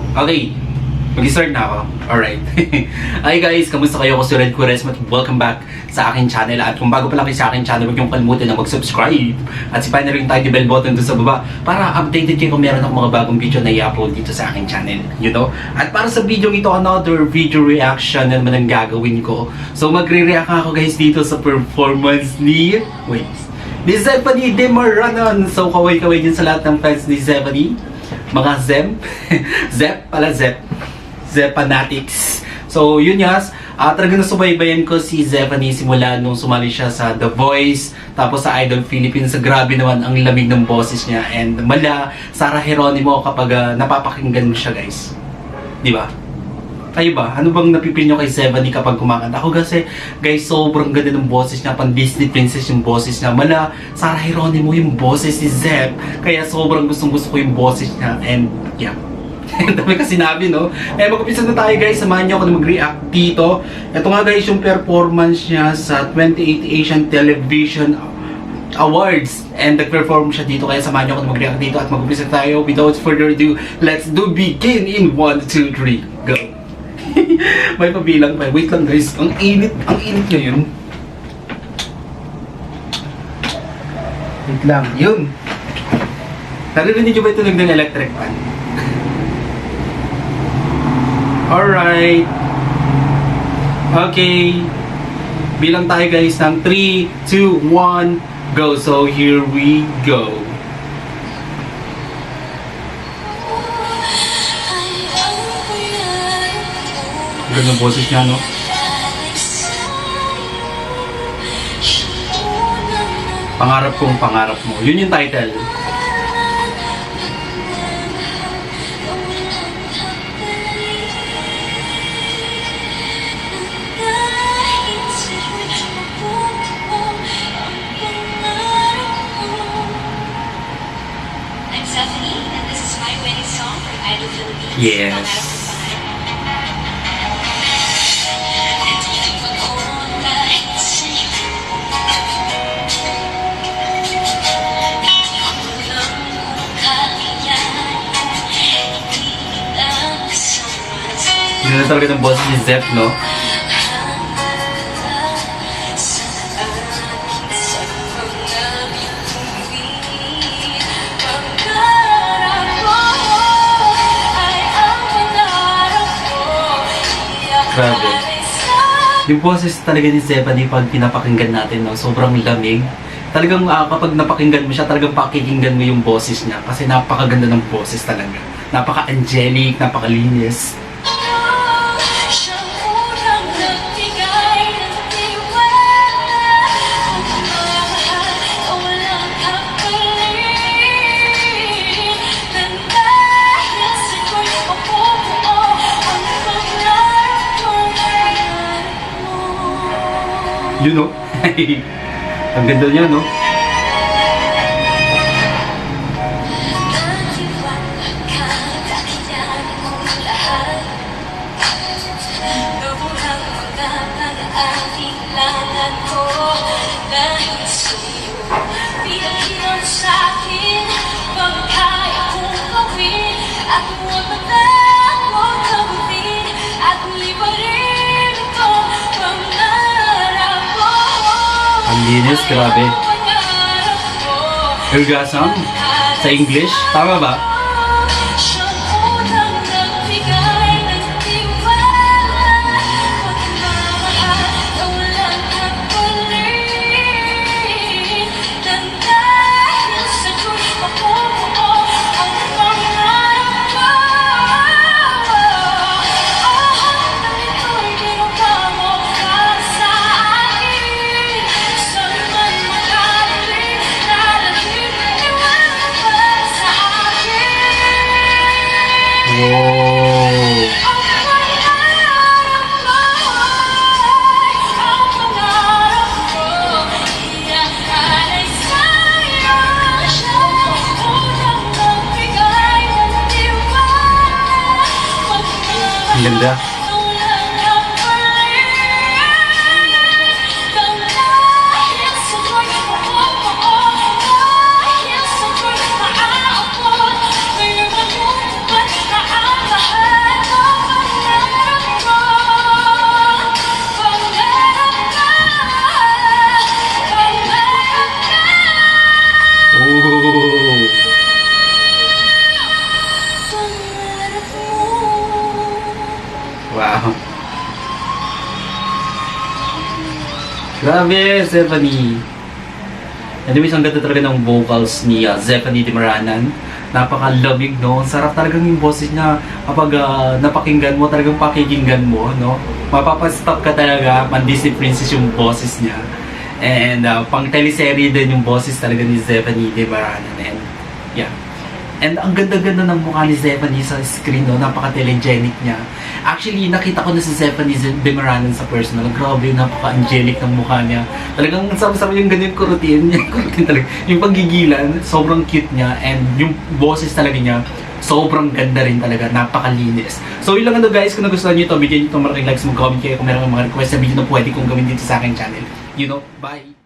Okay, mag-start na ako. Alright. Hi guys, kamusta kayo? Ako si Red Quaresma at welcome back sa aking channel. At kung bago pa lang kayo sa aking channel, huwag niyong kalimutan na mag-subscribe. At sipahin na rin tayo bell button doon sa baba para updated kayo kung meron akong mga bagong video na i-upload dito sa aking channel. You know? At para sa video ito, another video reaction na naman ang gagawin ko. So magre-react ako guys dito sa performance ni Zephanie Demaranon. So kaway-kaway din sa lahat ng fans ni Zephanie. Mga Zep fanatics. So yun yas, talagang nasubaybayan ko si Zephanie simula nung sumali siya sa The Voice, tapos sa Idol Philippines. Grabe naman ang lamig ng boses niya, and mala Sarah Geronimo kapag napapakinggan mo siya guys. Di ba? Kayo ba? Ano bang napipil nyo kay Zephanie kapag kumakanta? Ako kasi, guys, sobrang ganda ng boses niya. Pang Disney princess yung boses niya. Mala Sarah Geronimo yung boses ni Zep. Kaya sobrang gustong-gusto ko yung boses niya. And, yeah. Ang dami kasi sinabi, no? Mag-upisa na tayo, guys. Samahan niyo ako na mag-react dito. Ito nga, guys, yung performance niya sa 28th Asian Television Awards. And nag-perform siya dito. Kaya samahan niyo ako na mag-react dito. At mag-upisa tayo. Without further ado, let's do begin in 1, 2, 3, go! May pabilang pa. Wait lang guys. Ang init ngayon. Wait lang. Yun. Naririnig nyo ba ito ng electric fan? Alright. Okay. Bilang tayo guys ng 3, 2, 1, go. So here we go. Ganda ng boses niya, no? Pangarap kong pangarap mo. Yun yung title. I'm Zephanie, and this is my wedding song from Idol Philippines. Yes. Yun na talaga ng boss ni Zep, no? Grabe. Yung boses talaga ni Zephanie pag pinapakinggan natin, no? Sobrang lamig. Talagang kapag napakinggan mo siya, talagang pakikinggan mo yung boses niya. Kasi napakaganda ng boses talaga. Napaka-angelic, napakalinis. You know? Ang ganda niya, no? Ang linis, grabe. Irgasam? Sa English? Tama ba? Ang ganda. Grabe, Zephanie. Anyways, ang ganda talaga ng vocals ni Zephanie Dimaranan. Napakalamig, no? Sarap talagang yung boses niya kapag napakinggan mo, talagang pakikinggan mo, no? Mapapastop ka talaga, man-Disney princess yung boses niya. And pang teleserye din yung boses talaga ni Zephanie Dimaranan. And yeah. And ang ganda-ganda ng mukha ni Zephanie sa screen, no? Napaka-telegenic niya. Actually, nakita ko na si Zephanie Dimaranan sa personal. Grabe, napaka-angelic ng mukha niya. Talagang sabi-sabi yung ganyan kurutin niya. Kurutin talaga. Yung paggigilan, sobrang cute niya. And yung boses talaga niya, sobrang ganda rin talaga. Napakalinis. So, yun lang ano guys. Kung nagustuhan niyo ito, bigyan niyo ito malaking likes, mag-comment kayo kung meron mga request na video na pwede kong gawin dito sa aking channel. You know, bye!